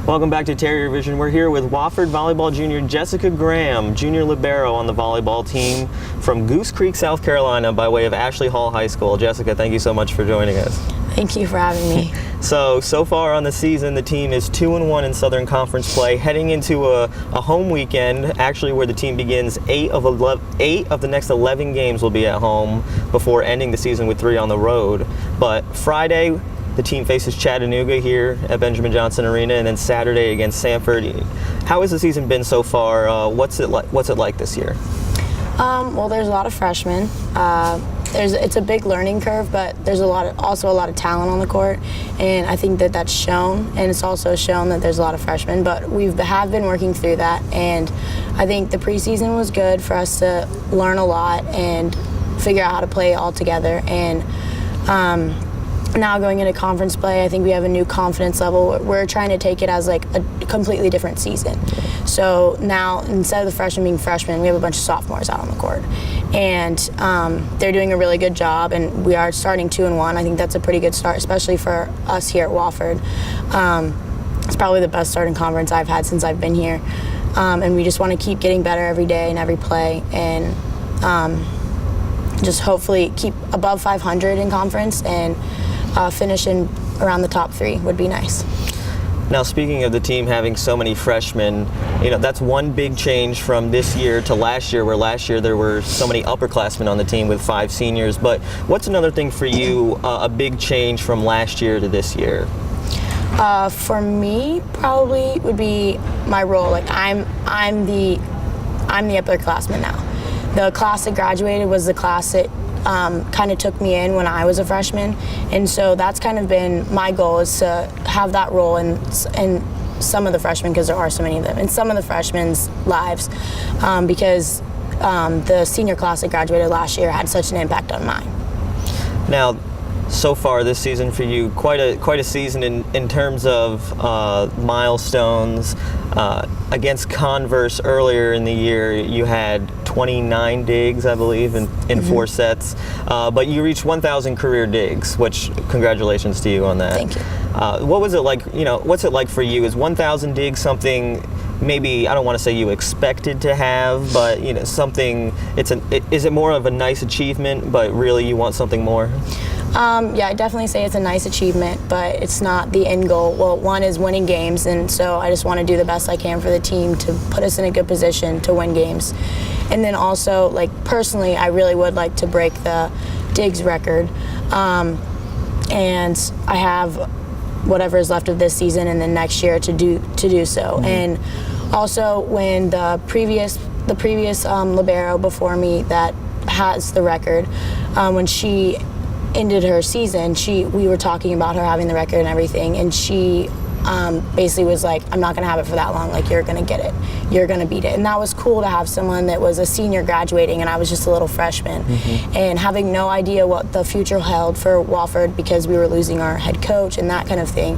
Welcome back to TerrierVision. We're here with Wofford volleyball junior Jessica Graham, junior libero on the volleyball team from Goose Creek, South Carolina, by way of Ashley Hall High School. Jessica, thank you so much for joining us. Thank you for having me. So far on the season, the team is 2-1 in Southern Conference play, heading into a home weekend, actually where the team begins 8 of the next 11 games will be at home before ending the season with 3 on the road. But Friday, the team faces Chattanooga here at Benjamin Johnson Arena, and then Saturday against Sanford. How has the season been so far? What's it like this year? Well, there's a lot of freshmen. It's a big learning curve, but there's also a lot of talent on the court, and I think that that's shown, and it's also shown that there's a lot of freshmen, but we have been working through that, and I think the preseason was good for us to learn a lot and figure out how to play all together, and now going into conference play, I think we have a new confidence level. We're trying to take it as like a completely different season. So now, instead of the freshmen being freshmen, we have a bunch of sophomores out on the court. And they're doing a really good job, and we are starting 2-1. I think that's a pretty good start, especially for us here at Wofford. It's probably the best start in conference I've had since I've been here. And we just want to keep getting better every day and every play, and just hopefully keep above 500 in conference and finishing around the top 3 would be nice. Now, speaking of the team having so many freshmen, that's one big change from this year to last year, where last year there were so many upperclassmen on the team with 5 seniors. But what's another thing for you, a big change from last year to this year? For me, probably would be my role. Like I'm the upperclassman now. The class that graduated was the class that kind of took me in when I was a freshman, and so that's kind of been my goal, is to have that role in some of the freshmen, because there are so many of them, in some of the freshmen's lives, because the senior class that graduated last year had such an impact on mine. Now, so far this season for you, quite a season in terms of milestones. Against Converse earlier in the year, you had 29 digs, I believe, in 4 sets. But you reached 1,000 career digs, which congratulations to you on that. Thank you. What was it like? What's it like for you? Is 1,000 digs something maybe, I don't want to say you expected to have, but something? Is it more of a nice achievement, but really you want something more? Yeah, I definitely say it's a nice achievement, but it's not the end goal. Well, one is winning games, and so I just want to do the best I can for the team to put us in a good position to win games. And then also, like, personally, I really would like to break the digs record. And I have whatever is left of this season and then next year to do so. Mm-hmm. And also, when the previous libero before me that has the record, when she ended her season, we were talking about her having the record and everything, and she basically was like, I'm not going to have it for that long, like, you're going to get it, you're going to beat it. And that was cool to have someone that was a senior graduating and I was just a little freshman, and having no idea what the future held for Wofford, because we were losing our head coach and that kind of thing,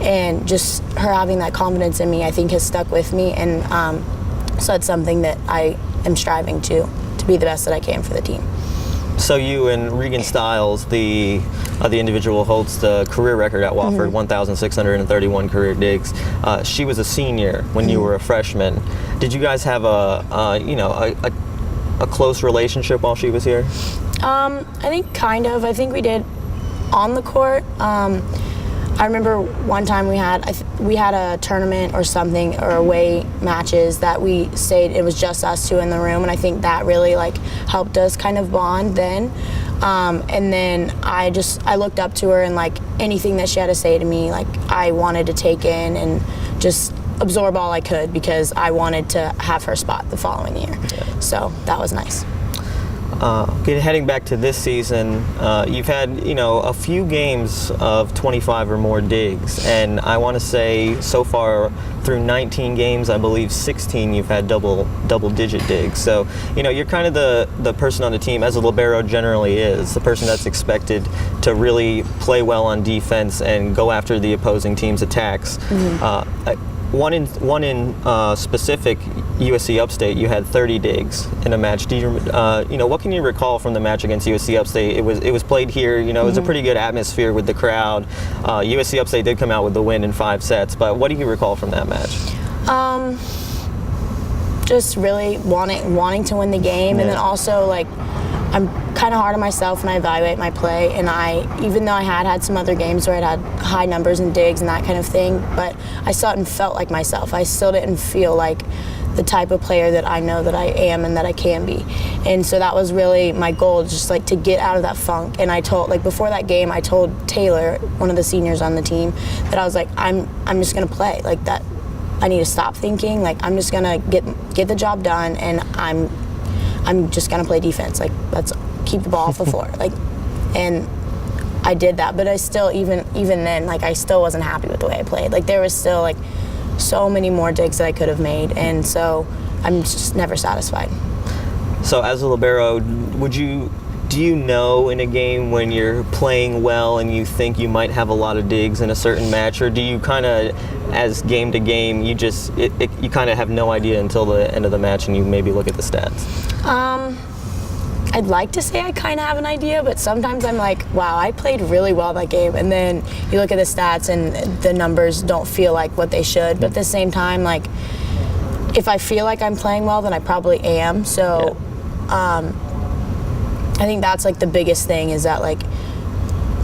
and just her having that confidence in me, I think, has stuck with me, and so it's something that I am striving to be the best that I can for the team. So you and Regan Stiles, the individual who holds the career record at Wofford, 1,631 career digs. She was a senior when you were a freshman. Did you guys have a close relationship while she was here? I think kind of. I think we did on the court. I remember one time we had a tournament or something, or away matches that we stayed. It was just us 2 in the room, and I think that really helped us kind of bond then. And then I looked up to her, and anything that she had to say to me, I wanted to take in and just absorb all I could, because I wanted to have her spot the following year. Yeah. So that was nice. Heading back to this season, you've had a few games of 25 or more digs, and I want to say so far through 19 games, I believe 16 you've had double-digit digs. So you're kind of the person on the team, as a libero generally is, the person that's expected to really play well on defense and go after the opposing team's attacks. one in specific, USC Upstate, you had 30 digs in a match. Do you what can you recall from the match against USC Upstate? It was played here. It was a pretty good atmosphere with the crowd. USC Upstate did come out with the win in 5 sets. But what do you recall from that match? Just really wanting to win the game, and then also like I'm kind of hard on myself when I evaluate my play, and even though I had some other games where I had high numbers and digs and that kind of thing, but I still hadn't felt like myself. I still didn't feel like the type of player that I know that I am and that I can be. And so that was really my goal, just like to get out of that funk. And I told, like before that game, I told Taylor, one of the seniors on the team, that I was like, I'm just gonna play like that. I need to stop thinking. Like I'm just gonna get the job done, and I'm just gonna play defense. Like let's keep the ball off the floor. Like, and I did that. But I still, even then, like I still wasn't happy with the way I played. Like there was still like so many more digs that I could have made, and so I'm just never satisfied. So as a libero, do you know in a game when you're playing well and you think you might have a lot of digs in a certain match, or do you kind of, as game to game, you kind of have no idea until the end of the match and you maybe look at the stats? I'd like to say I kind of have an idea, but sometimes I'm like, wow, I played really well that game, and then you look at the stats and the numbers don't feel like what they should. But at the same time, like if I feel like I'm playing well, then I probably am. So I think that's like the biggest thing, is that like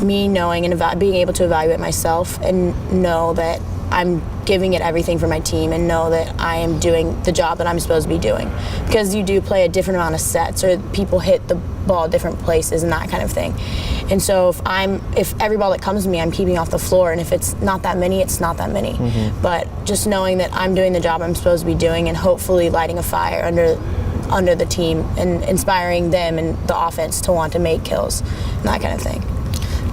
me knowing and being able to evaluate myself and know that I'm giving it everything for my team, and know that I am doing the job that I'm supposed to be doing. Because you do play a different amount of sets, or people hit the ball at different places and that kind of thing. And so if every ball that comes to me, I'm keeping off the floor, and if it's not that many, it's not that many. But just knowing that I'm doing the job I'm supposed to be doing, and hopefully lighting a fire under the team and inspiring them and the offense to want to make kills and that kind of thing.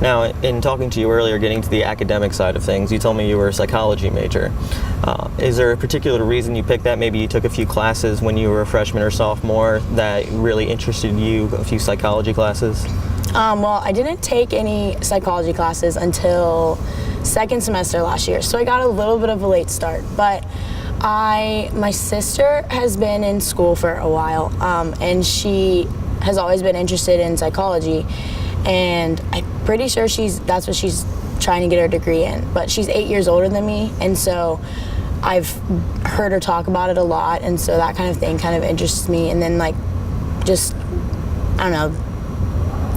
Now, in talking to you earlier, getting to the academic side of things, you told me you were a psychology major. Is there a particular reason you picked that? Maybe you took a few classes when you were a freshman or sophomore that really interested you, a few psychology classes? Well, I didn't take any psychology classes until second semester last year, so I got a little bit of a late start. But my sister has been in school for a while, and she has always been interested in psychology, and I'm pretty sure that's what she's trying to get her degree in. But she's 8 years older than me, and so I've heard her talk about it a lot, and so that kind of thing kind of interests me. And then like just, I don't know,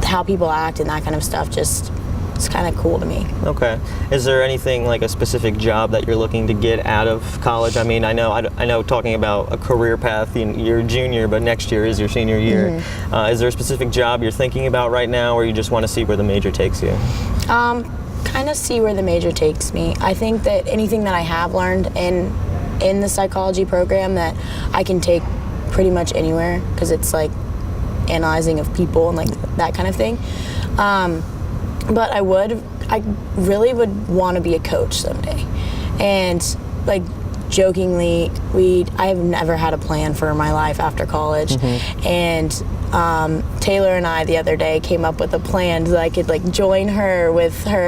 how people act and that kind of stuff, just it's kind of cool to me. Okay. Is there anything like a specific job that you're looking to get out of college? I mean, I know talking about a career path, you're a junior, but next year is your senior year. Is there a specific job you're thinking about right now, or you just want to see where the major takes you? Kind of see where the major takes me. I think that anything that I have learned in the psychology program that I can take pretty much anywhere, because it's like analyzing of people and like that kind of thing. But I really would want to be a coach someday. And like jokingly, I have never had a plan for my life after college. And Taylor and I the other day came up with a plan so I could like join her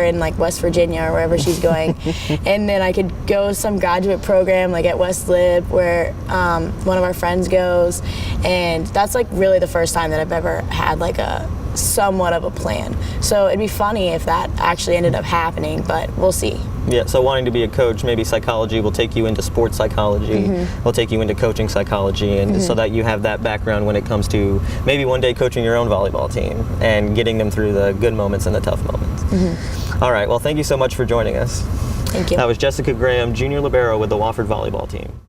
in like West Virginia or wherever she's going. And then I could go some graduate program like at West Lib where one of our friends goes. And that's like really the first time that I've ever had like a somewhat of a plan. So it'd be funny if that actually ended up happening, but we'll see. Yeah, so wanting to be a coach, maybe psychology will take you into sports psychology, will take you into coaching psychology, and so that you have that background when it comes to maybe one day coaching your own volleyball team and getting them through the good moments and the tough moments. All right, well, thank you so much for joining us. Thank you. That was Jessica Graham, junior libero with the Wofford volleyball team.